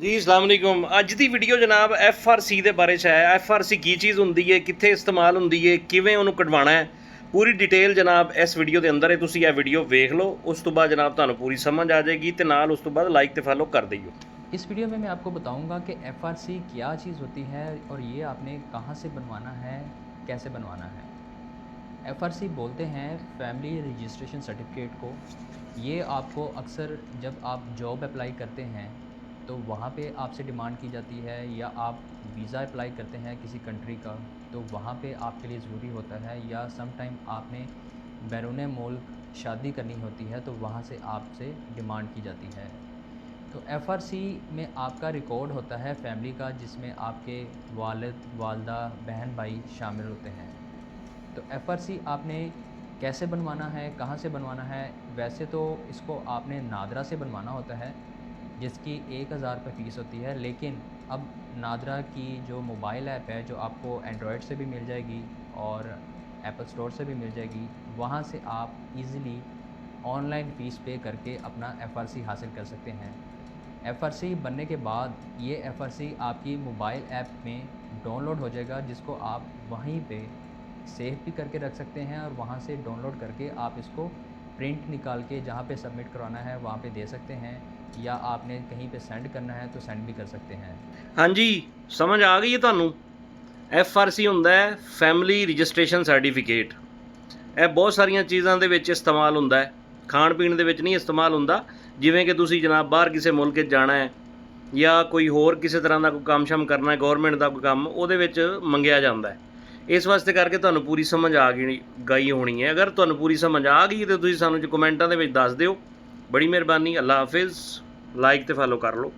जी अस्सलाम वालेकुम। अज की वीडियो जनाब FRC के बारे है। FRC की चीज़ होंगी है, कित्थे इस्तेमाल होंगी है, किवें उन्होंने कढवाना है, पूरी डिटेल जनाब इस वीडियो के अंदर है। तुसीं यह वीडियो वेख लो, उस तो बाद जनाब तुहानूं पूरी समझ आ जाएगी तो नाल उस तो बाद लाइक तो फॉलो कर दियो। इस वीडियो में मैं आपको बताऊंगा कि FRC क्या चीज़ होती है और ये आपने कहाँ से बनवाना है, कैसे बनवाना है। FRC बोलते हैं फैमिली रजिस्ट्रेशन सर्टिफिकेट को। ये आपको अक्सर जब आप जॉब अप्लाई करते हैं तो वहाँ पे आपसे डिमांड की जाती है, या आप वीज़ा अप्लाई करते हैं किसी कंट्री का तो वहाँ पे आपके लिए ज़रूरी होता है, या सम टाइम आपने बैरून मुल्क शादी करनी होती है तो वहाँ से आपसे डिमांड की जाती है। तो FRC में आपका रिकॉर्ड होता है फैमिली का, जिसमें आपके वालिद, वालदा, बहन भाई शामिल होते हैं। तो FRC आपने कैसे बनवाना है, कहाँ से बनवाना है? वैसे तो इसको आपने नादरा से बनवाना होता है, जिसकी 1000 रुपये फ़ीस होती है। लेकिन अब नादरा की जो मोबाइल ऐप है, जो आपको एंड्रॉयड से भी मिल जाएगी और एप्पल स्टोर से भी मिल जाएगी, वहाँ से आप ईज़िली ऑनलाइन फ़ीस पे करके अपना FRC हासिल कर सकते हैं। FRC बनने के बाद ये FRC आपकी मोबाइल ऐप में डाउनलोड हो जाएगा, जिसको आप वहीं पे सेव भी करके रख सकते हैं और वहाँ से डाउनलोड करके आप इसको प्रिंट निकाल के जहाँ पे सबमिट करवाना है वहाँ पे दे सकते हैं, या आपने कहीं पे सेंड करना है तो सेंड भी कर सकते हैं। हाँ जी, समझ आ गई है तुहानूं। FRC हुंदा है फैमिली रजिस्ट्रेशन सर्टिफिकेट। यह बहुत सारिया चीज़ों के विच इस्तेमाल हुंदा है, खाण पीण दे विच नहीं इस्तेमाल हुंदा। जिवें कि तुसीं जनाब बाहर किसी मुल्क जाना है या कोई होर किसी तरह का कोई काम शाम करना है, गौरमेंट का कोई काम उहदे विच मंगिया जांदा है। इस वास्ते करके तुहानूं पूरी समझ आ गई होनी है। अगर तुहानूं पूरी समझ आ गई तो तुसीं सानूं कमेंटां दे विच दस दिओ। बड़ी मेहरबानी। अल्लाह हाफिज़। लाइक तो फॉलो कर लो।